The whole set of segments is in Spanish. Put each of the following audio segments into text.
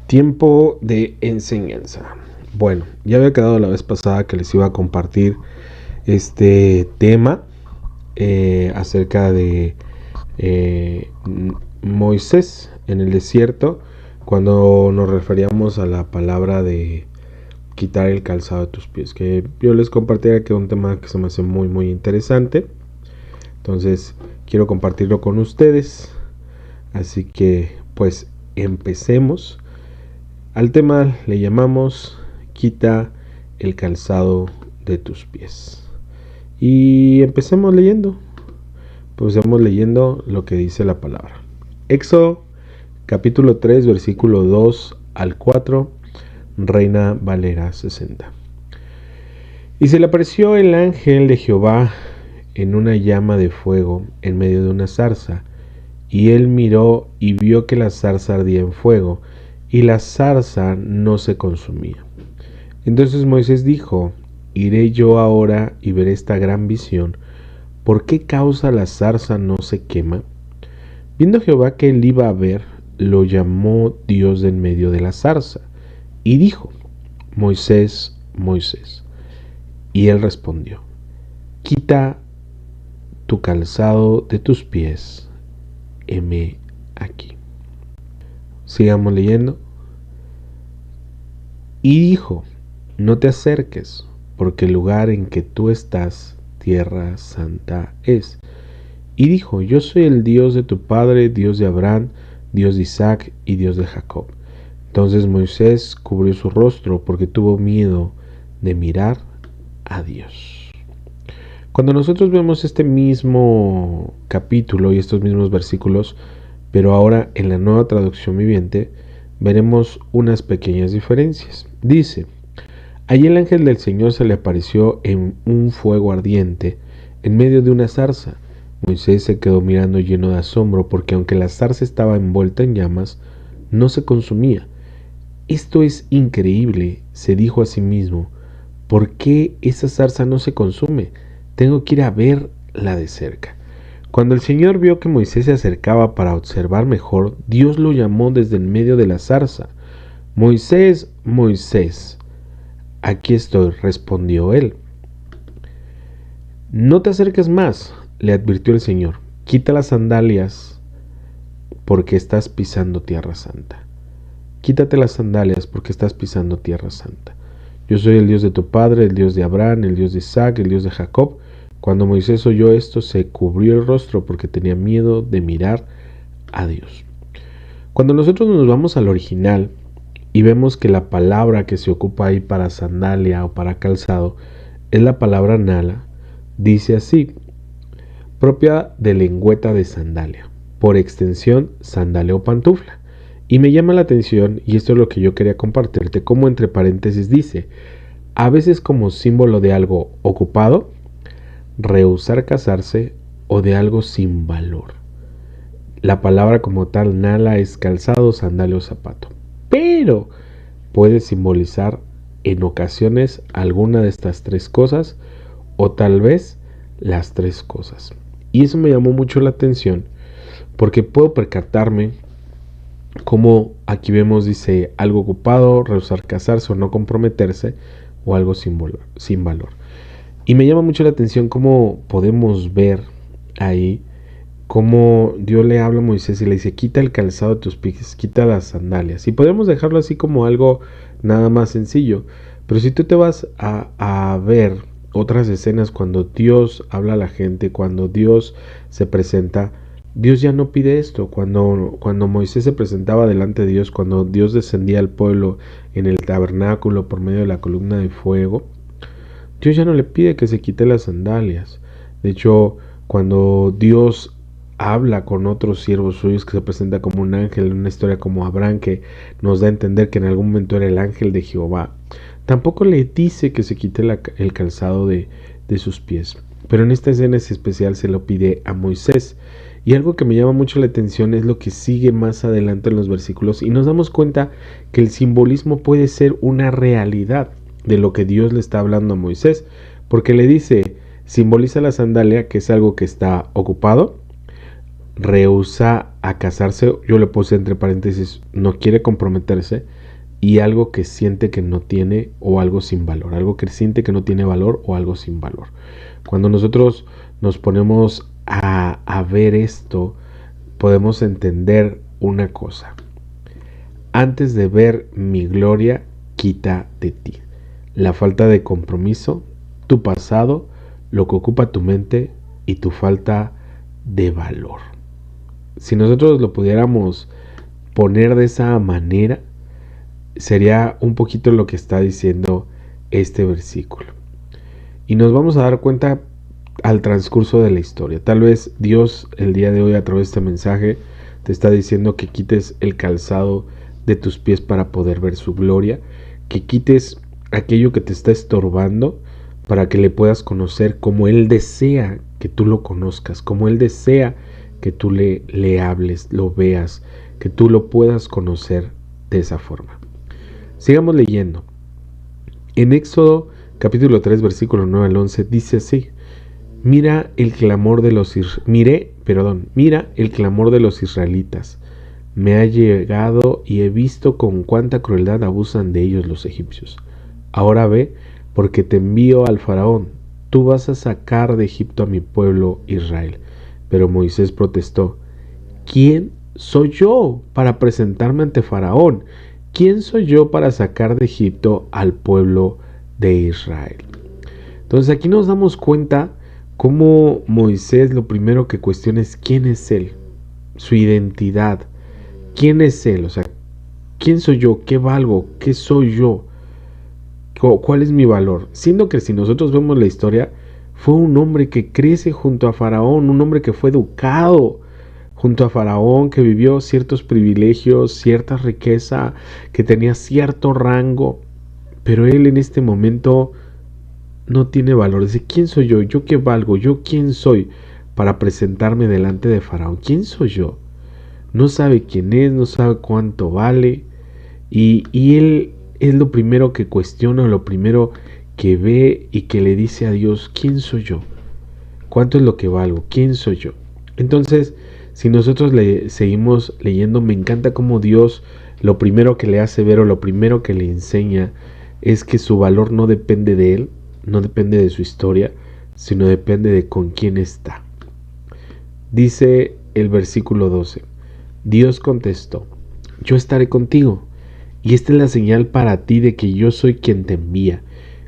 Tiempo de enseñanza. Bueno, ya había quedado la vez pasada que les iba a compartir este tema acerca de Moisés en el desierto, cuando nos referíamos a la palabra de quitar el calzado de tus pies, que yo les compartiera que es un tema que se me hace muy interesante. Entonces quiero compartirlo con ustedes, así que pues empecemos. Al tema le llamamos quita el calzado de tus pies. Y empecemos leyendo. Empecemos leyendo lo que dice la palabra. Éxodo capítulo 3 versículo 2 al 4, Reina Valera 60. Y se le apareció el ángel de Jehová en una llama de fuego en medio de una zarza. Y él miró y vio que la zarza ardía en fuego, y la zarza no se consumía. Entonces Moisés dijo: Iré yo ahora y veré esta gran visión. ¿Por qué causa la zarza no se quema? Viendo Jehová que él iba a ver, lo llamó Dios de en medio de la zarza, y dijo: Moisés, Moisés. Y él respondió: Quita tu calzado de tus pies, heme aquí. Sigamos leyendo. Y dijo: No te acerques, porque el lugar en que tú estás, tierra santa es. Y dijo: Yo soy el Dios de tu padre, Dios de Abraham, Dios de Isaac y Dios de Jacob. Entonces Moisés cubrió su rostro porque tuvo miedo de mirar a Dios. Cuando nosotros vemos este mismo capítulo y estos mismos versículos, pero ahora en la Nueva Traducción Viviente, veremos unas pequeñas diferencias. Dice: Allí el ángel del Señor se le apareció en un fuego ardiente en medio de una zarza. Moisés se quedó mirando lleno de asombro, porque aunque la zarza estaba envuelta en llamas, no se consumía. Esto es increíble, se dijo a sí mismo. ¿Por qué esa zarza no se consume? Tengo que ir a verla de cerca. Cuando el Señor vio que Moisés se acercaba para observar mejor, Dios lo llamó desde el medio de la zarza. Moisés, Moisés. Aquí estoy, respondió él. No te acerques más, le advirtió el Señor. Quita las sandalias porque estás pisando tierra santa. Quítate las sandalias porque estás pisando tierra santa. Yo soy el Dios de tu padre, el Dios de Abraham, el Dios de Isaac, el Dios de Jacob. Cuando Moisés oyó esto, se cubrió el rostro porque tenía miedo de mirar a Dios. Cuando nosotros nos vamos al original y vemos que la palabra que se ocupa ahí para sandalia o para calzado es la palabra nala, dice así: propia de lengüeta de sandalia, por extensión sandalia o pantufla. Y me llama la atención, y esto es lo que yo quería compartirte, como entre paréntesis dice: a veces como símbolo de algo ocupado, rehusar casarse, o de algo sin valor. La palabra como tal, nala, es calzado, sandalia o zapato, pero puede simbolizar en ocasiones alguna de estas tres cosas, o tal vez las tres cosas. Y eso me llamó mucho la atención, porque puedo percatarme como aquí vemos, dice algo ocupado, rehusar casarse o no comprometerse, o algo sin valor. Y me llama mucho la atención cómo podemos ver ahí cómo Dios le habla a Moisés y le dice: quita el calzado de tus pies, quita las sandalias. Y podemos dejarlo así como algo nada más sencillo, pero si tú te vas a ver otras escenas cuando Dios habla a la gente, cuando Dios se presenta, Dios ya no pide esto. Cuando Moisés se presentaba delante de Dios, cuando Dios descendía al pueblo en el tabernáculo por medio de la columna de fuego, Dios ya no le pide que se quite las sandalias. De hecho, cuando Dios habla con otros siervos suyos, que se presenta como un ángel, en una historia como Abraham, que nos da a entender que en algún momento era el ángel de Jehová, tampoco le dice que se quite el calzado de sus pies. Pero en esta escena especial se lo pide a Moisés. Y algo que me llama mucho la atención es lo que sigue más adelante en los versículos, y nos damos cuenta que el simbolismo puede ser una realidad de lo que Dios le está hablando a Moisés, porque le dice, simboliza la sandalia, que es algo que está ocupado, rehúsa a casarse, yo le puse entre paréntesis, no quiere comprometerse, y algo que siente que no tiene o algo sin valor, algo que siente que no tiene valor o algo sin valor. Cuando nosotros nos ponemos a ver esto, podemos entender una cosa. Antes de ver mi gloria, quita de ti la falta de compromiso, tu pasado, lo que ocupa tu mente y tu falta de valor. Si nosotros lo pudiéramos poner de esa manera, sería un poquito lo que está diciendo este versículo. Y nos vamos a dar cuenta al transcurso de la historia. Tal vez Dios el día de hoy a través de este mensaje te está diciendo que quites el calzado de tus pies para poder ver su gloria, que quites aquello que te está estorbando para que le puedas conocer como Él desea que tú lo conozcas, como Él desea que tú le hables, lo veas, que tú lo puedas conocer de esa forma. Sigamos leyendo. En Éxodo capítulo 3 versículo 9 al 11 dice así: Mira el clamor de los israelitas. Me ha llegado y he visto con cuánta crueldad abusan de ellos los egipcios. Ahora ve, porque te envío al faraón. Tú vas a sacar de Egipto a mi pueblo Israel. Pero Moisés protestó: ¿Quién soy yo para presentarme ante faraón? ¿Quién soy yo para sacar de Egipto al pueblo de Israel? Entonces aquí nos damos cuenta cómo Moisés lo primero que cuestiona es quién es él, su identidad, quién es él, o sea, quién soy yo, qué valgo, qué soy yo, cuál es mi valor. Siendo que si nosotros vemos la historia, fue un hombre que crece junto a Faraón, un hombre que fue educado junto a Faraón, que vivió ciertos privilegios, cierta riqueza, que tenía cierto rango, pero él en este momento no tiene valor. Dice, ¿quién soy yo? ¿Yo qué valgo? ¿Yo quién soy para presentarme delante de Faraón? ¿Quién soy yo? No sabe quién es, no sabe cuánto vale, y él es lo primero que cuestiona, lo primero que ve y que le dice a Dios, ¿quién soy yo? ¿Cuánto es lo que valgo? ¿Quién soy yo? Entonces, si nosotros seguimos leyendo, me encanta cómo Dios lo primero que le hace ver o lo primero que le enseña es que su valor no depende de él, no depende de su historia, sino depende de con quién está. Dice el versículo 12, Dios contestó, yo estaré contigo, y esta es la señal para ti de que yo soy quien te envía.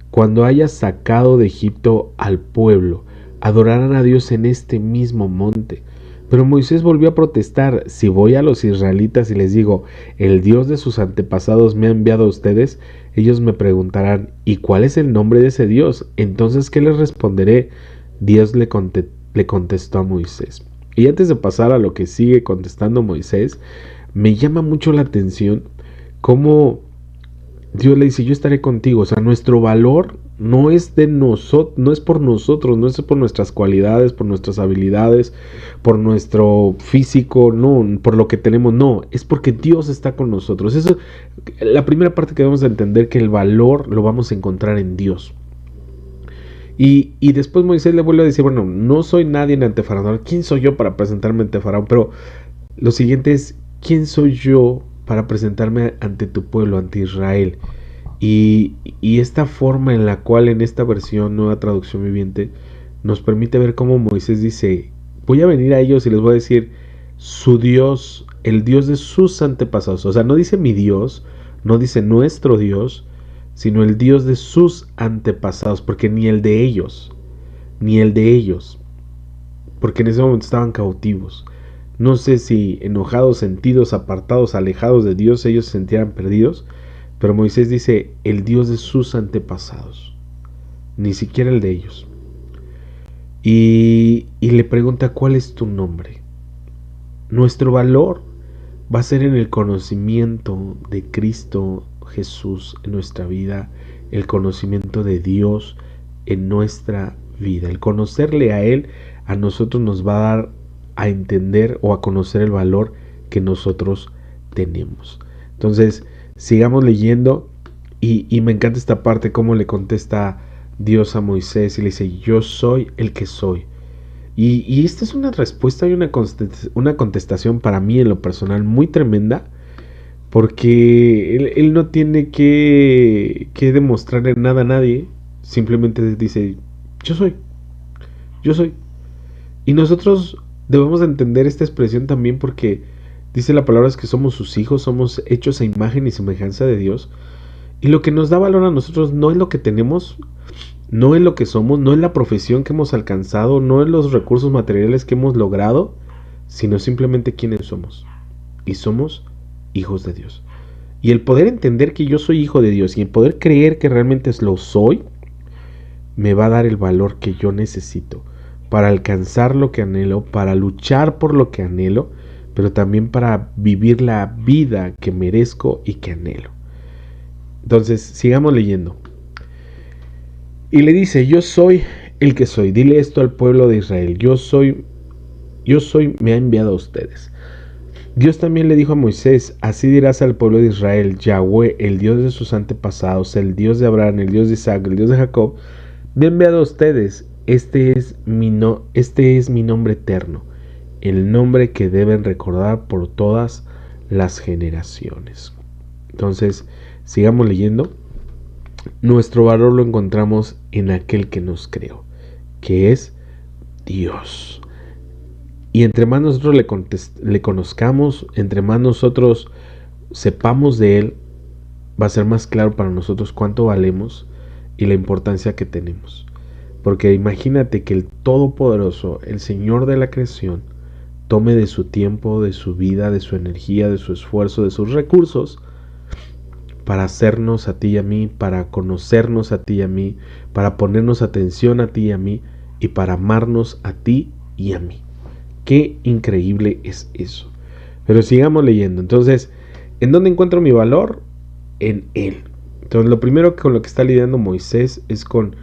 Cuando hayas sacado de Egipto al pueblo, adorarán a Dios en este mismo monte. Pero Moisés volvió a protestar, si voy a los israelitas y les digo, el Dios de sus antepasados me ha enviado a ustedes, ellos me preguntarán, ¿y cuál es el nombre de ese Dios? Entonces, ¿qué les responderé? Dios le contestó a Moisés. Y antes de pasar a lo que sigue contestando Moisés, me llama mucho la atención cómo Dios le dice, yo estaré contigo. O sea, nuestro valor no es de nosotros, no es por nosotros, no es por nuestras cualidades, por nuestras habilidades, por nuestro físico, no, por lo que tenemos, no, es porque Dios está con nosotros. Eso es la primera parte que debemos de entender, que el valor lo vamos a encontrar en Dios. Y después Moisés le vuelve a decir, bueno, no soy nadie ante Faraón. ¿Quién soy yo para presentarme ante Faraón? Pero lo siguiente es, ¿quién soy yo para presentarme ante tu pueblo, ante Israel? Y esta forma en la cual en esta versión, nueva traducción viviente, nos permite ver cómo Moisés dice, voy a venir a ellos y les voy a decir, su Dios, el Dios de sus antepasados. O sea, no dice mi Dios, no dice nuestro Dios, sino el Dios de sus antepasados, porque ni el de ellos, porque en ese momento estaban cautivos. No sé si enojados, sentidos, apartados, alejados de Dios, ellos se sentían perdidos, pero Moisés dice, el Dios de sus antepasados, ni siquiera el de ellos. Y le pregunta, ¿cuál es tu nombre? Nuestro valor va a ser en el conocimiento de Cristo Jesús en nuestra vida, el conocimiento de Dios en nuestra vida. El conocerle a Él a nosotros nos va a dar a entender o a conocer el valor que nosotros tenemos. Entonces, sigamos leyendo y me encanta esta parte, cómo le contesta Dios a Moisés y le dice, yo soy el que soy. Y esta es una respuesta y una contestación para mí en lo personal muy tremenda, porque él no tiene que demostrarle nada a nadie, simplemente dice, yo soy, yo soy. Y nosotros debemos de entender esta expresión también porque dice la palabra es que somos sus hijos, somos hechos a imagen y semejanza de Dios. Y lo que nos da valor a nosotros no es lo que tenemos, no es lo que somos, no es la profesión que hemos alcanzado, no es los recursos materiales que hemos logrado, sino simplemente quiénes somos. Y somos hijos de Dios. Y el poder entender que yo soy hijo de Dios y el poder creer que realmente lo soy, me va a dar el valor que yo necesito para alcanzar lo que anhelo, para luchar por lo que anhelo, pero también para vivir la vida que merezco y que anhelo. Entonces, sigamos leyendo. Y le dice, yo soy el que soy. Dile esto al pueblo de Israel. Yo soy, me ha enviado a ustedes. Dios también le dijo a Moisés, así dirás al pueblo de Israel, Yahweh, el Dios de sus antepasados, el Dios de Abraham, el Dios de Isaac, el Dios de Jacob, me ha enviado a ustedes. Este es mi nombre eterno, el nombre que deben recordar por todas las generaciones. Entonces, sigamos leyendo. Nuestro valor lo encontramos en aquel que nos creó, que es Dios. Y entre más nosotros le conozcamos, entre más nosotros sepamos de Él, va a ser más claro para nosotros cuánto valemos y la importancia que tenemos. Porque imagínate que el Todopoderoso, el Señor de la creación, tome de su tiempo, de su vida, de su energía, de su esfuerzo, de sus recursos, para hacernos a ti y a mí, para conocernos a ti y a mí, para ponernos atención a ti y a mí, y para amarnos a ti y a mí. Qué increíble es eso. Pero sigamos leyendo. Entonces, ¿en dónde encuentro mi valor? En Él. Entonces, lo primero con lo que está lidiando Moisés es con,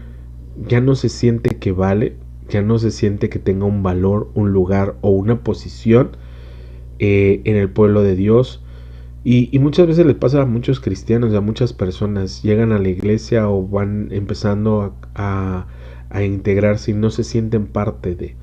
ya no se siente que vale, ya no se siente que tenga un valor, un lugar o una posición en el pueblo de Dios. Y muchas veces les pasa a muchos cristianos, a muchas personas, llegan a la iglesia o van empezando a integrarse y no se sienten parte de.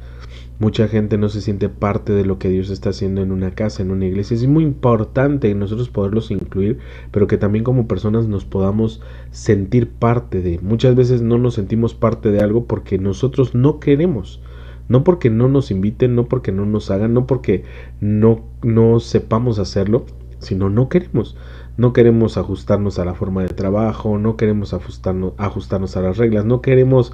Mucha gente no se siente parte de lo que Dios está haciendo en una casa, en una iglesia. Es muy importante nosotros poderlos incluir, pero que también como personas nos podamos sentir parte de. Muchas veces no nos sentimos parte de algo porque nosotros no queremos. No porque no nos inviten, no porque no nos hagan, no porque no sepamos hacerlo, sino no queremos. No queremos ajustarnos a la forma de trabajo, no queremos ajustarnos a las reglas, no queremos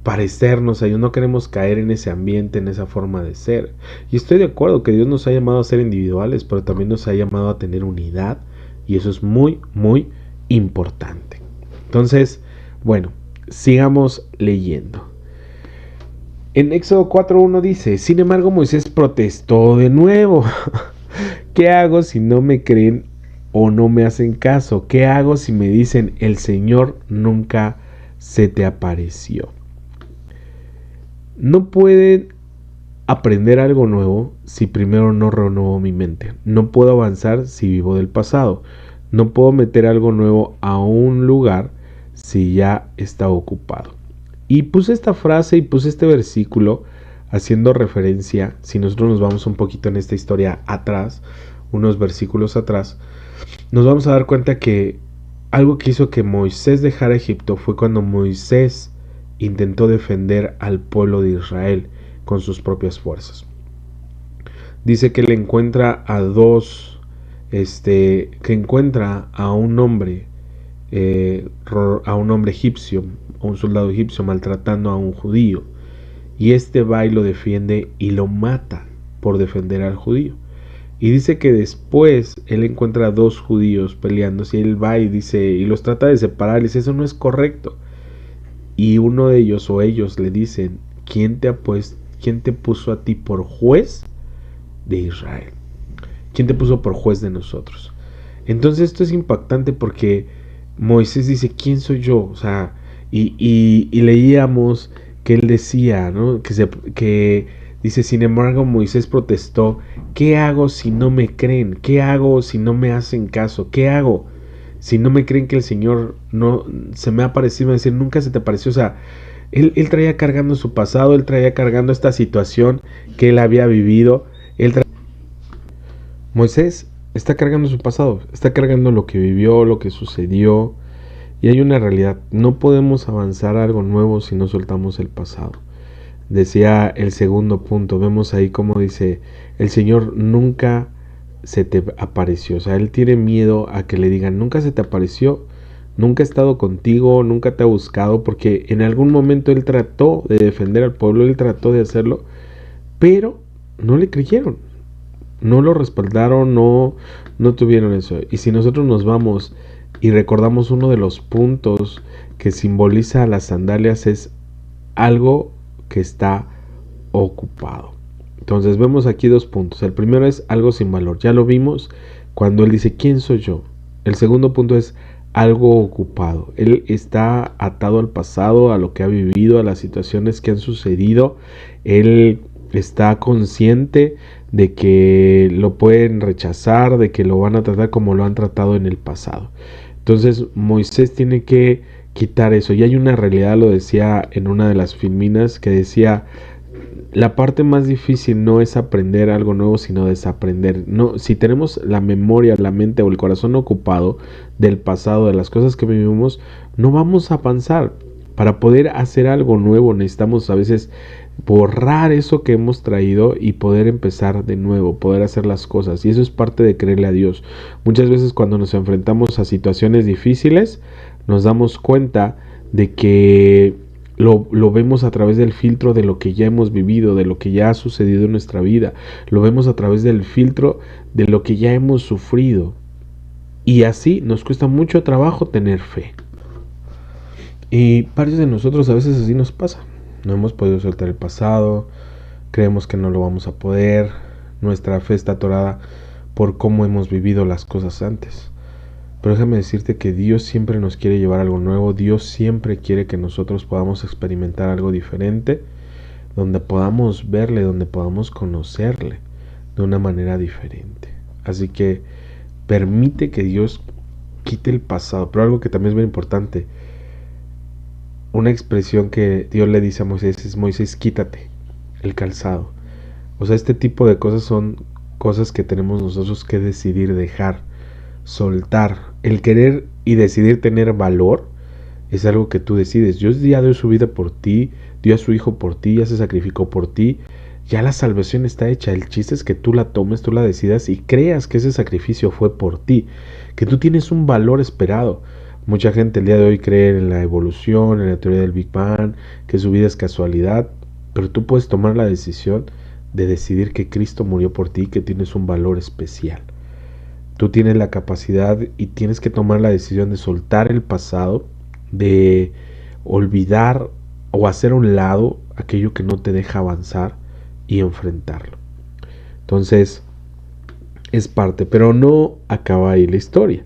parecernos a ellos, no queremos caer en ese ambiente, en esa forma de ser. Y estoy de acuerdo que Dios nos ha llamado a ser individuales, pero también nos ha llamado a tener unidad, y eso es muy, muy importante. Entonces, bueno, sigamos leyendo. En Éxodo 4:1 dice, sin embargo Moisés protestó de nuevo. ¿Qué hago si no me creen o no me hacen caso? ¿Qué hago si me dicen el Señor nunca se te apareció? No pueden aprender algo nuevo si primero no renuevo mi mente. No puedo avanzar si vivo del pasado. No puedo meter algo nuevo a un lugar si ya está ocupado. Y puse esta frase y puse este versículo haciendo referencia, si nosotros nos vamos un poquito en esta historia atrás, unos versículos atrás, nos vamos a dar cuenta que algo que hizo que Moisés dejara Egipto fue cuando Moisés intentó defender al pueblo de Israel con sus propias fuerzas. Dice que le encuentra a que encuentra a un hombre egipcio, a un soldado egipcio maltratando a un judío, y este va y lo defiende y lo mata por defender al judío. Y dice que después él encuentra a dos judíos peleándose y él va y dice, y los trata de separar, y dice, eso no es correcto. Y uno de ellos o ellos le dicen, ¿quién te puso a ti por juez de Israel? ¿Quién te puso por juez de nosotros? Entonces esto es impactante porque Moisés dice, ¿quién soy yo? O sea, y leíamos que él decía, ¿no? Que dice, sin embargo Moisés protestó, ¿qué hago si no me creen? ¿Qué hago si no me hacen caso? ¿Qué hago si no me creen que el Señor no se me ha aparecido? Me decir, nunca se te apareció. O sea, él traía cargando su pasado, él traía cargando esta situación que él había vivido. Moisés está cargando su pasado, está cargando lo que vivió, lo que sucedió. Y hay una realidad, no podemos avanzar a algo nuevo si no soltamos el pasado. Decía el segundo punto, vemos ahí como dice, el Señor nunca se te apareció. O sea, Él tiene miedo a que le digan, nunca se te apareció, nunca ha estado contigo, nunca te ha buscado, porque en algún momento Él trató de defender al pueblo, Él trató de hacerlo, pero no le creyeron, no lo respaldaron, no tuvieron eso. Y si nosotros nos vamos y recordamos uno de los puntos que simboliza las sandalias, es algo que está ocupado. Entonces vemos aquí dos puntos. El primero es algo sin valor. Ya lo vimos cuando él dice, ¿quién soy yo? El segundo punto es algo ocupado. Él está atado al pasado, a lo que ha vivido, a las situaciones que han sucedido. Él está consciente de que lo pueden rechazar, de que lo van a tratar como lo han tratado en el pasado. Entonces Moisés tiene que quitar eso. Y hay una realidad, lo decía en una de las filminas, que decía, la parte más difícil no es aprender algo nuevo, sino desaprender. No, si tenemos la memoria, la mente o el corazón ocupado del pasado, de las cosas que vivimos, no vamos a avanzar. Para poder hacer algo nuevo necesitamos a veces borrar eso que hemos traído y poder empezar de nuevo, poder hacer las cosas. Y eso es parte de creerle a Dios. Muchas veces cuando nos enfrentamos a situaciones difíciles, nos damos cuenta de que lo vemos a través del filtro de lo que ya hemos vivido, de lo que ya ha sucedido en nuestra vida. Lo vemos a través del filtro de lo que ya hemos sufrido. Y así nos cuesta mucho trabajo tener fe. Y varios de nosotros a veces así nos pasa. No hemos podido soltar el pasado, creemos que no lo vamos a poder, nuestra fe está atorada por cómo hemos vivido las cosas antes. Pero déjame decirte que Dios siempre nos quiere llevar a algo nuevo, Dios siempre quiere que nosotros podamos experimentar algo diferente, donde podamos verle, donde podamos conocerle de una manera diferente. Así que permite que Dios quite el pasado, pero algo que también es muy importante, una expresión que Dios le dice a Moisés es, Moisés, quítate el calzado. O sea, este tipo de cosas son cosas que tenemos nosotros que decidir dejar, soltar. El querer y decidir tener valor es algo que tú decides. Dios ya dio su vida por ti, dio a su hijo por ti, ya se sacrificó por ti. Ya la salvación está hecha. El chiste es que tú la tomes, tú la decidas y creas que ese sacrificio fue por ti, que tú tienes un valor esperado. Mucha gente el día de hoy cree en la evolución, en la teoría del Big Bang, que su vida es casualidad, pero tú puedes tomar la decisión de decidir que Cristo murió por ti, que tienes un valor especial. Tú tienes la capacidad y tienes que tomar la decisión de soltar el pasado, de olvidar o hacer a un lado aquello que no te deja avanzar y enfrentarlo. Entonces, es parte, pero no acaba ahí la historia.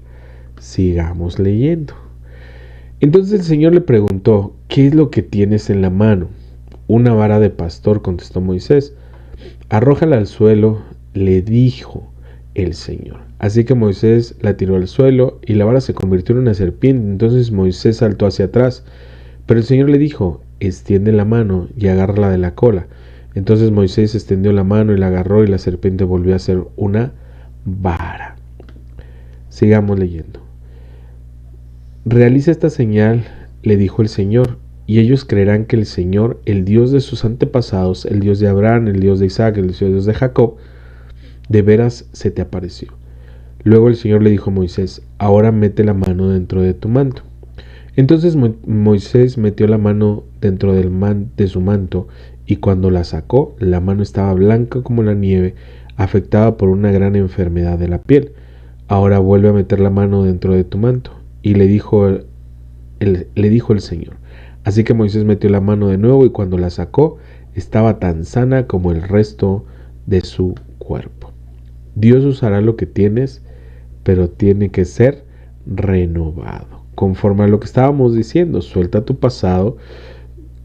Sigamos leyendo. Entonces el Señor le preguntó, ¿qué es lo que tienes en la mano? Una vara de pastor, contestó Moisés. Arrójala al suelo, le dijo el Señor. Así que Moisés la tiró al suelo y la vara se convirtió en una serpiente. Entonces Moisés saltó hacia atrás. Pero el Señor le dijo, extiende la mano y agárrala de la cola. Entonces Moisés extendió la mano y la agarró y la serpiente volvió a ser una vara. Sigamos leyendo. Realiza esta señal, le dijo el Señor, y ellos creerán que el Señor, el Dios de sus antepasados, el Dios de Abraham, el Dios de Isaac, el Dios de Jacob, de veras se te apareció. Luego el Señor le dijo a Moisés, ahora mete la mano dentro de tu manto. Entonces Moisés metió la mano dentro de su manto, y cuando la sacó, la mano estaba blanca como la nieve, afectada por una gran enfermedad de la piel. Ahora vuelve a meter la mano dentro de tu manto. Y le dijo el Señor. Así que Moisés metió la mano de nuevo y cuando la sacó, estaba tan sana como el resto de su cuerpo. Dios usará lo que tienes, pero tiene que ser renovado. Conforme a lo que estábamos diciendo, suelta tu pasado.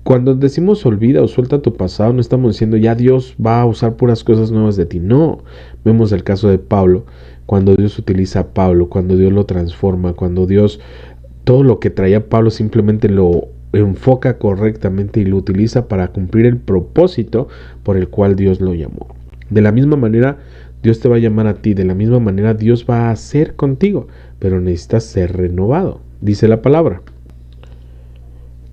Cuando decimos olvida o suelta tu pasado, no estamos diciendo ya Dios va a usar puras cosas nuevas de ti. No, vemos el caso de Pablo, cuando Dios utiliza a Pablo, cuando Dios lo transforma, cuando Dios, todo lo que traía Pablo simplemente lo enfoca correctamente y lo utiliza para cumplir el propósito por el cual Dios lo llamó. De la misma manera, Dios te va a llamar a ti. De la misma manera Dios va a hacer contigo, pero necesitas ser renovado, dice la palabra.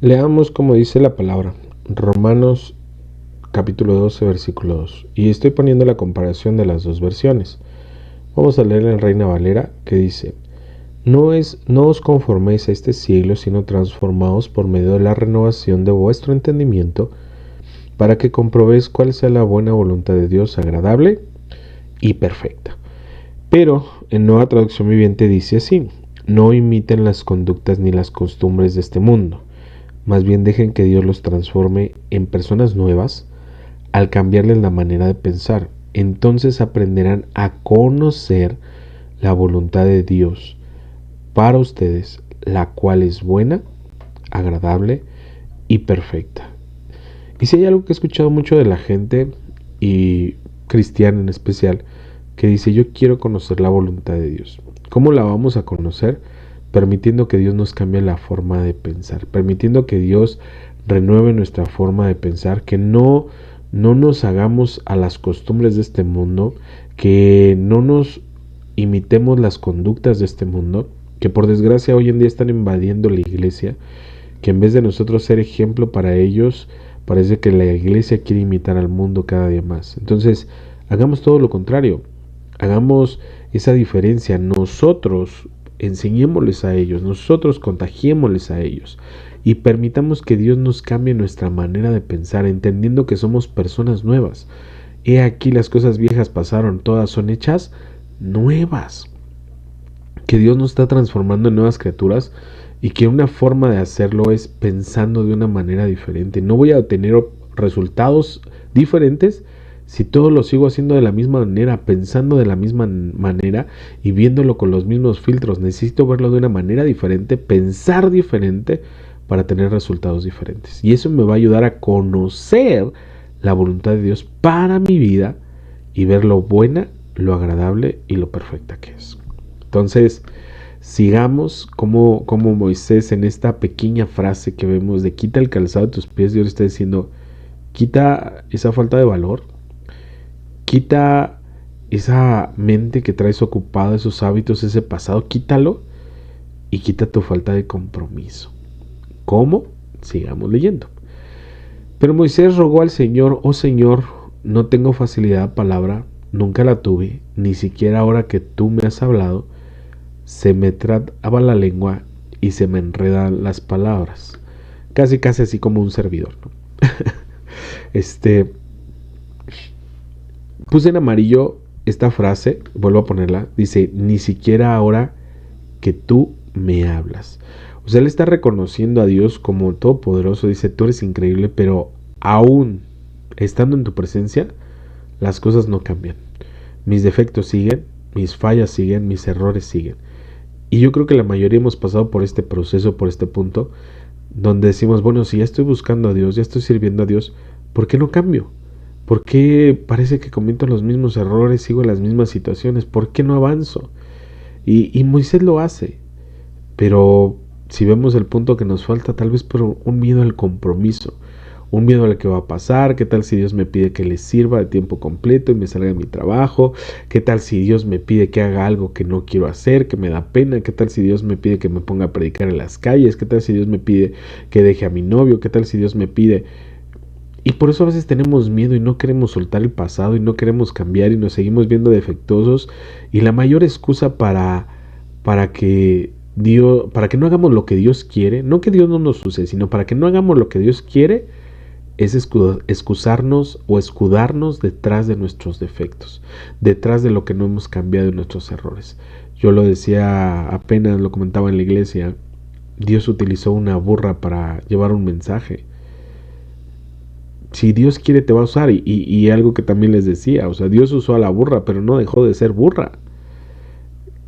Leamos como dice la palabra. Romanos capítulo 12, versículo 2. Y estoy poniendo la comparación de las dos versiones. Vamos a leer en Reina Valera, que dice: no os conforméis a este siglo, sino transformaos por medio de la renovación de vuestro entendimiento, para que comprobéis cuál sea la buena voluntad de Dios, agradable y perfecta. Pero en Nueva Traducción Viviente dice así: no imiten las conductas ni las costumbres de este mundo, más bien dejen que Dios los transforme en personas nuevas al cambiarles la manera de pensar. Entonces aprenderán a conocer la voluntad de Dios para ustedes, la cual es buena, agradable y perfecta. Y si hay algo que he escuchado mucho de la gente, y cristiana en especial, que dice: yo quiero conocer la voluntad de Dios. ¿Cómo la vamos a conocer? Permitiendo que Dios nos cambie la forma de pensar, permitiendo que Dios renueve nuestra forma de pensar, que no nos hagamos a las costumbres de este mundo, que no nos imitemos las conductas de este mundo, que por desgracia hoy en día están invadiendo la iglesia, que en vez de nosotros ser ejemplo para ellos, parece que la iglesia quiere imitar al mundo cada día más. Entonces, hagamos todo lo contrario, hagamos esa diferencia. Nosotros enseñémosles a ellos, nosotros contagiémosles a ellos y permitamos que Dios nos cambie nuestra manera de pensar, entendiendo que somos personas nuevas. He aquí, las cosas viejas pasaron, todas son hechas nuevas. Que Dios nos está transformando en nuevas criaturas, y que una forma de hacerlo es pensando de una manera diferente. No voy a obtener resultados diferentes si todo lo sigo haciendo de la misma manera, pensando de la misma manera y viéndolo con los mismos filtros. Necesito verlo de una manera diferente, pensar diferente para tener resultados diferentes. Y eso me va a ayudar a conocer la voluntad de Dios para mi vida y ver lo buena, lo agradable y lo perfecta que es. Entonces, sigamos como Moisés en esta pequeña frase que vemos de quita el calzado de tus pies. Dios está diciendo: quita esa falta de valor, quita esa mente que traes ocupada, esos hábitos, ese pasado, quítalo y quita tu falta de compromiso. ¿Cómo? Sigamos leyendo. Pero Moisés rogó al Señor: oh Señor, no tengo facilidad de palabra, nunca la tuve, ni siquiera ahora que tú me has hablado, se me traba la lengua y se me enredan las palabras. Casi así como un servidor, ¿no? Puse en amarillo esta frase, vuelvo a ponerla, dice: ni siquiera ahora que tú me hablas. O sea, él está reconociendo a Dios como todopoderoso, dice: tú eres increíble, pero aún estando en tu presencia, las cosas no cambian. Mis defectos siguen, mis fallas siguen, mis errores siguen. Y yo creo que la mayoría hemos pasado por este proceso, por este punto, donde decimos: bueno, si ya estoy buscando a Dios, ya estoy sirviendo a Dios, ¿por qué no cambio? ¿Por qué parece que cometo los mismos errores, sigo en las mismas situaciones? ¿Por qué no avanzo? Y Moisés lo hace, pero si vemos el punto que nos falta, tal vez por un miedo al compromiso, un miedo a lo que va a pasar. ¿Qué tal si Dios me pide que le sirva de tiempo completo y me salga de mi trabajo? ¿Qué tal si Dios me pide que haga algo que no quiero hacer, que me da pena? ¿Qué tal si Dios me pide que me ponga a predicar en las calles? ¿Qué tal si Dios me pide que deje a mi novio? ¿Qué tal si Dios me pide? Y por eso a veces tenemos miedo y no queremos soltar el pasado y no queremos cambiar y nos seguimos viendo defectuosos. Y la mayor excusa para que no hagamos lo que Dios quiere, no que Dios no nos use, sino para que no hagamos lo que Dios quiere, es excusarnos o escudarnos detrás de nuestros defectos, detrás de lo que no hemos cambiado en nuestros errores. Yo lo decía apenas, lo comentaba en la iglesia: Dios utilizó una burra para llevar un mensaje. Si Dios quiere, te va a usar. Y algo que también les decía, o sea, Dios usó a la burra, pero no dejó de ser burra.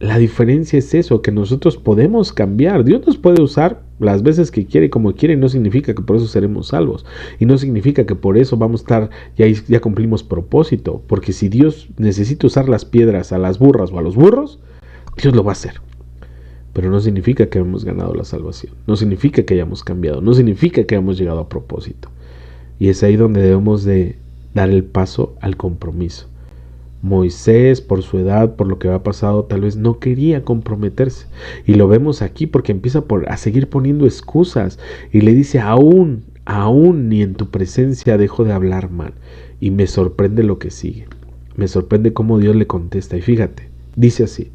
La diferencia es eso, que nosotros podemos cambiar. Dios nos puede usar las veces que quiere y como quiere, y no significa que por eso seremos salvos. Y no significa que por eso vamos a estar, ya cumplimos propósito. Porque si Dios necesita usar las piedras a las burras o a los burros, Dios lo va a hacer. Pero no significa que hemos ganado la salvación. No significa que hayamos cambiado. No significa que hayamos llegado a propósito. Y es ahí donde debemos de dar el paso al compromiso. Moisés, por su edad, por lo que había pasado, tal vez no quería comprometerse. Y lo vemos aquí porque empieza a seguir poniendo excusas y le dice, aún ni en tu presencia dejo de hablar mal. Y me sorprende lo que sigue. Me sorprende cómo Dios le contesta. Y fíjate, dice así.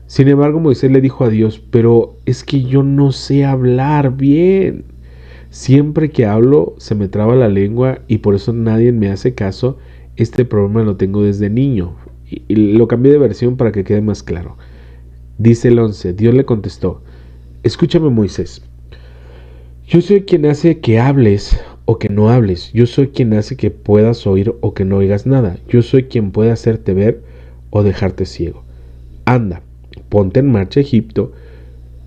Sin embargo, Moisés le dijo a Dios, pero es que yo no sé hablar bien. Siempre que hablo se me traba la lengua y por eso nadie me hace caso. Este problema lo tengo desde niño. Y lo cambié de versión para que quede más claro. Dice el 11, Dios le contestó, escúchame Moisés, yo soy quien hace que hables o que no hables. Yo soy quien hace que puedas oír o que no oigas nada. Yo soy quien puede hacerte ver o dejarte ciego. Anda, ponte en marcha Egipto,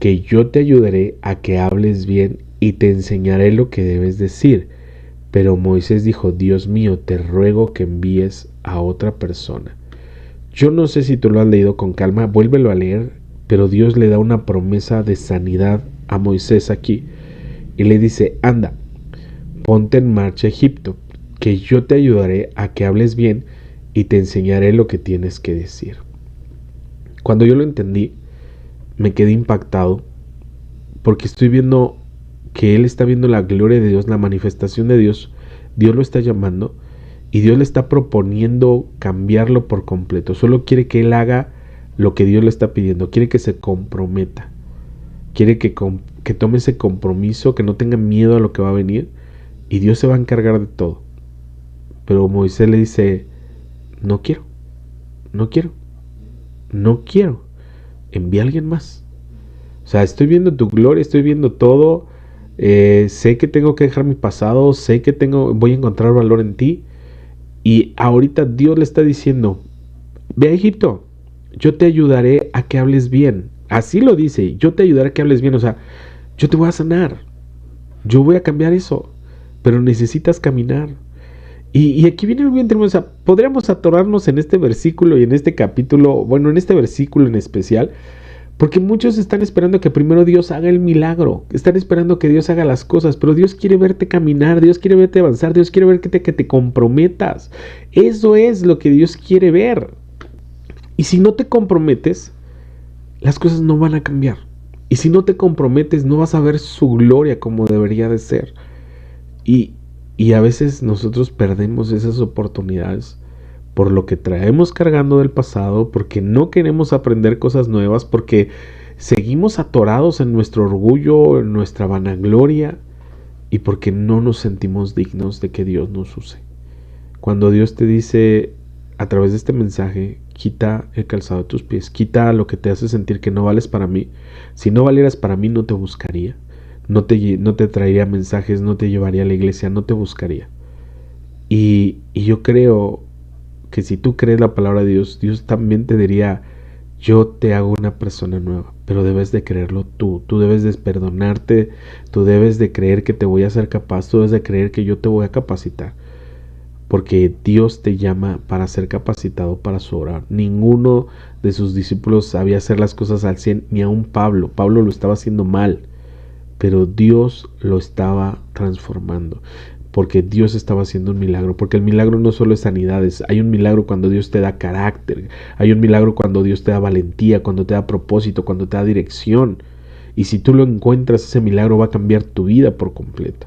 que yo te ayudaré a que hables bien y te enseñaré lo que debes decir. Pero Moisés dijo, Dios mío, te ruego que envíes a otra persona. Yo no sé si tú lo has leído con calma, vuélvelo a leer, pero Dios le da una promesa de sanidad a Moisés aquí. Y le dice, anda, ponte en marcha Egipto, que yo te ayudaré a que hables bien y te enseñaré lo que tienes que decir. Cuando yo lo entendí, me quedé impactado porque estoy viendo que él está viendo la gloria de Dios, la manifestación de Dios. Dios lo está llamando y Dios le está proponiendo cambiarlo por completo. Solo quiere que él haga lo que Dios le está pidiendo. Quiere que se comprometa. Quiere que tome ese compromiso, que no tenga miedo a lo que va a venir y Dios se va a encargar de todo. Pero Moisés le dice, no quiero, no quiero, no quiero. Envía a alguien más. O sea, estoy viendo tu gloria, estoy viendo todo. Sé que tengo que dejar mi pasado, sé que voy a encontrar valor en ti. Y ahorita Dios le está diciendo, ve a Egipto, yo te ayudaré a que hables bien. Así lo dice, yo te ayudaré a que hables bien. O sea, yo te voy a sanar, yo voy a cambiar eso, pero necesitas caminar. Y aquí viene algo bien tremendo. O sea, podríamos atorarnos en este versículo y en este capítulo, bueno, en este versículo en especial, porque muchos están esperando que primero Dios haga el milagro, están esperando que Dios haga las cosas, pero Dios quiere verte caminar, Dios quiere verte avanzar, Dios quiere ver que te comprometas. Eso es lo que Dios quiere ver. Y si no te comprometes, las cosas no van a cambiar. Y si no te comprometes, no vas a ver su gloria como debería de ser. Y a veces nosotros perdemos esas oportunidades por lo que traemos cargando del pasado, porque no queremos aprender cosas nuevas, porque seguimos atorados en nuestro orgullo, en nuestra vanagloria y porque no nos sentimos dignos de que Dios nos use. Cuando Dios te dice a través de este mensaje, quita el calzado de tus pies, quita lo que te hace sentir que no vales para mí. Si no valieras para mí, no te buscaría, no te traería mensajes, no te llevaría a la iglesia, no te buscaría. Y yo creo que si tú crees la palabra de Dios, Dios también te diría, yo te hago una persona nueva, pero debes de creerlo tú debes de perdonarte, tú debes de creer que te voy a hacer capaz, tú debes de creer que yo te voy a capacitar, porque Dios te llama para ser capacitado para su obra. Ninguno de sus discípulos sabía hacer las cosas al 100, ni aun Pablo lo estaba haciendo mal, pero Dios lo estaba transformando, porque Dios estaba haciendo un milagro, porque el milagro no solo es sanidades, hay un milagro cuando Dios te da carácter, hay un milagro cuando Dios te da valentía, cuando te da propósito, cuando te da dirección, y si tú lo encuentras, ese milagro va a cambiar tu vida por completo.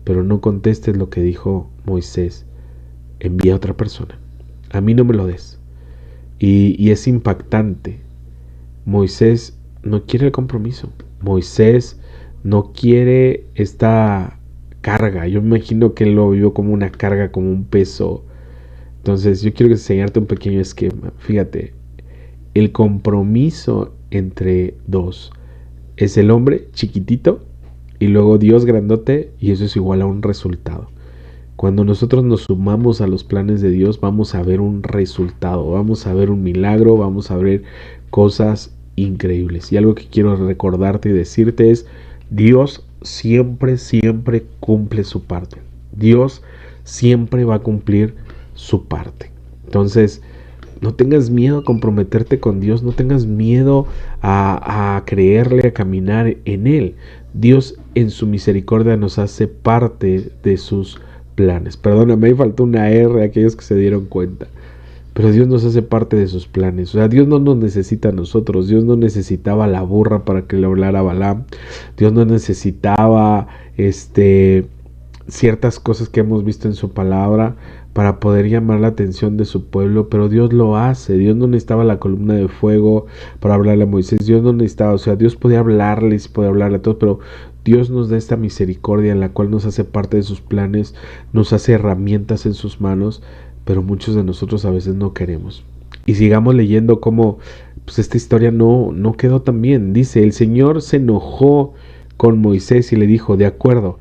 Pero no contestes lo que dijo Moisés, envía a otra persona, a mí no me lo des. Y es impactante. Moisés no quiere el compromiso, Moisés no quiere esta carga. Yo me imagino que él lo vio como una carga, como un peso. Entonces yo quiero enseñarte un pequeño esquema. Fíjate, el compromiso entre dos es el hombre chiquitito y luego Dios grandote, y eso es igual a un resultado. Cuando nosotros nos sumamos a los planes de Dios, vamos a ver un resultado, vamos a ver un milagro, vamos a ver cosas increíbles. Y algo que quiero recordarte y decirte es, Dios siempre cumple su parte. Dios siempre va a cumplir su parte. Entonces, no tengas miedo a comprometerte con Dios, no tengas miedo a creerle, a caminar en Él. Dios en su misericordia nos hace parte de sus planes. Perdóname, me faltó una R a aquellos que se dieron cuenta. pero Dios nos hace parte de sus planes. O sea, Dios no nos necesita a nosotros. Dios no necesitaba la burra para que le hablara a Balaam. Dios no necesitaba ciertas cosas que hemos visto en su palabra para poder llamar la atención de su pueblo, pero Dios lo hace. Dios no necesitaba la columna de fuego para hablarle a Moisés. Dios no necesitaba, o sea, Dios podía hablarles, podía hablarle a todos, pero Dios nos da esta misericordia en la cual nos hace parte de sus planes, nos hace herramientas en sus manos, pero muchos de nosotros a veces no queremos. Y sigamos leyendo cómo pues esta historia no quedó tan bien. Dice, el Señor se enojó con Moisés y le dijo, de acuerdo,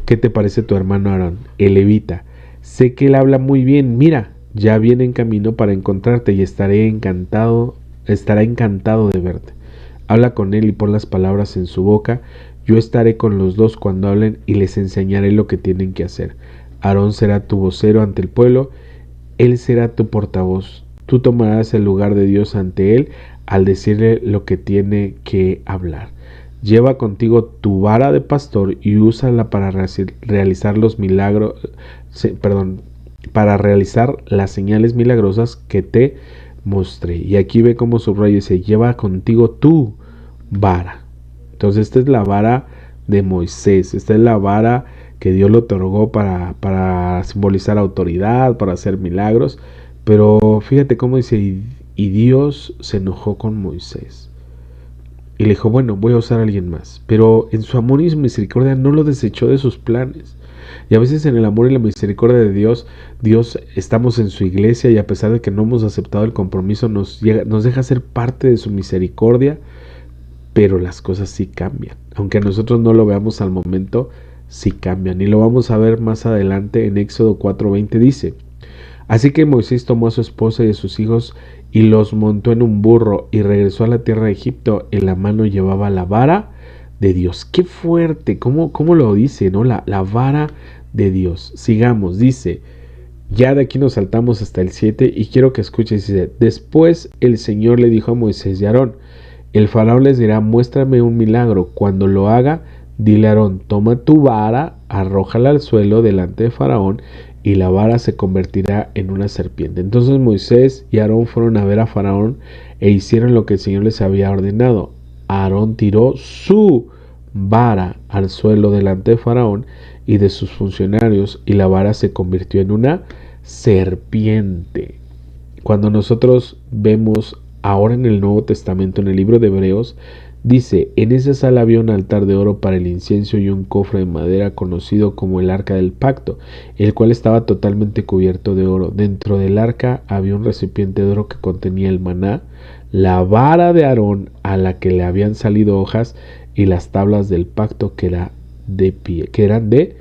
¿qué te parece tu hermano Aarón, el levita? Sé que él habla muy bien, mira, ya viene en camino para encontrarte y estará encantado de verte. Habla con él y pon las palabras en su boca. Yo estaré con los dos cuando hablen y les enseñaré lo que tienen que hacer. Aarón será tu vocero ante el pueblo, él será tu portavoz. Tú tomarás el lugar de Dios ante él al decirle lo que tiene que hablar. Lleva contigo tu vara de pastor y úsala para realizar los milagros, para realizar las señales milagrosas que te mostré. Y aquí ve cómo subraya, dice, lleva contigo tu vara. Entonces esta es la vara de Moisés, esta es la vara que Dios le otorgó para simbolizar autoridad, para hacer milagros. Pero fíjate cómo dice, y Dios se enojó con Moisés. Y le dijo, bueno, voy a usar a alguien más. Pero en su amor y su misericordia no lo desechó de sus planes. Y a veces en el amor y la misericordia de Dios, estamos en su iglesia y a pesar de que no hemos aceptado el compromiso, nos deja ser parte de su misericordia, pero las cosas sí cambian. Aunque nosotros no lo veamos al momento, sí cambian. Y lo vamos a ver más adelante en Éxodo 4:20 dice, así que Moisés tomó a su esposa y a sus hijos y los montó en un burro y regresó a la tierra de Egipto. En la mano llevaba la vara de Dios. ¡Qué fuerte! ¿Cómo lo dice, no? La vara de Dios. Sigamos, dice, ya de aquí nos saltamos hasta el 7 y quiero que escuches, dice, después el Señor le dijo a Moisés y a Aarón, el faraón les dirá, muéstrame un milagro. Cuando lo haga, dile a Aarón, toma tu vara, arrójala al suelo delante de faraón y la vara se convertirá en una serpiente. Entonces Moisés y Aarón fueron a ver a faraón e hicieron lo que el Señor les había ordenado. Aarón tiró su vara al suelo delante de faraón y de sus funcionarios y la vara se convirtió en una serpiente. Cuando nosotros vemos ahora en el Nuevo Testamento, en el libro de Hebreos, dice, en esa sala había un altar de oro para el incienso y un cofre de madera conocido como el arca del pacto, el cual estaba totalmente cubierto de oro. Dentro del arca había un recipiente de oro que contenía el maná, la vara de Aarón a la que le habían salido hojas y las tablas del pacto que eran de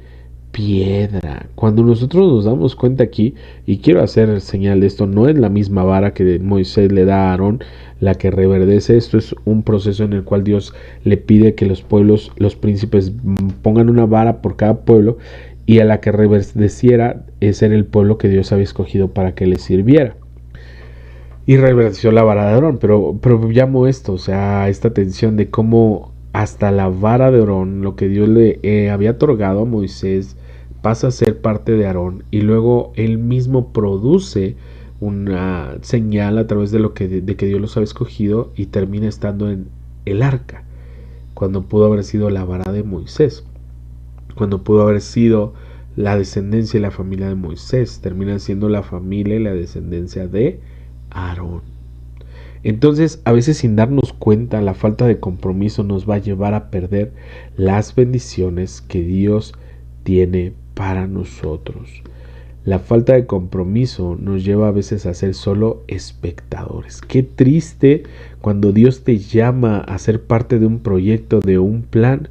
piedra. Cuando nosotros nos damos cuenta aquí, y quiero hacer señal de esto, no es la misma vara que Moisés le da a Aarón la que reverdece. Esto es un proceso en el cual Dios le pide que los pueblos, los príncipes pongan una vara por cada pueblo, y a la que reverdeciera ese era el pueblo que Dios había escogido para que le sirviera. Y reverdeció la vara de Aarón, pero llamo esto, o sea, esta tensión de cómo hasta la vara de Aarón, lo que Dios le había otorgado a Moisés, pasa a ser parte de Aarón y luego él mismo produce una señal a través de que Dios los había escogido y termina estando en el arca, cuando pudo haber sido la vara de Moisés, cuando pudo haber sido la descendencia y la familia de Moisés, termina siendo la familia y la descendencia de Aarón. Entonces, a veces sin darnos cuenta, la falta de compromiso nos va a llevar a perder las bendiciones que Dios tiene para nosotros. La falta de compromiso nos lleva a veces a ser solo espectadores. Qué triste cuando Dios te llama a ser parte de un proyecto, de un plan,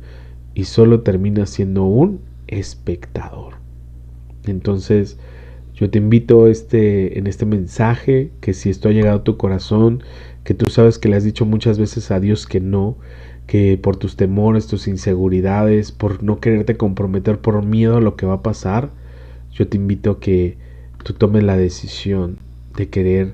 y solo termina siendo un espectador. Entonces, yo te invito en este mensaje, que si esto ha llegado a tu corazón, que tú sabes que le has dicho muchas veces a Dios que no, que por tus temores, tus inseguridades, por no quererte comprometer, por miedo a lo que va a pasar, yo te invito a que tú tomes la decisión de querer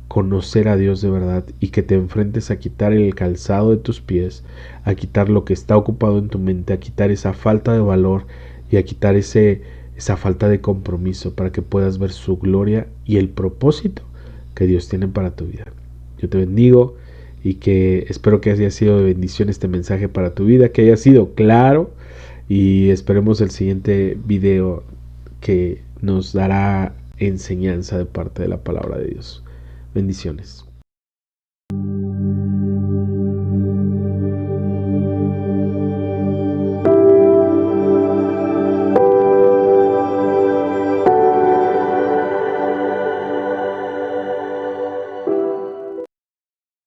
conocer a Dios de verdad y que te enfrentes a quitar el calzado de tus pies, a quitar lo que está ocupado en tu mente, a quitar esa falta de valor y a quitar esa falta de compromiso para que puedas ver su gloria y el propósito que Dios tiene para tu vida. Yo te bendigo y que espero que haya sido de bendición este mensaje para tu vida, que haya sido claro, y esperemos el siguiente video que nos dará enseñanza de parte de la palabra de Dios. Bendiciones.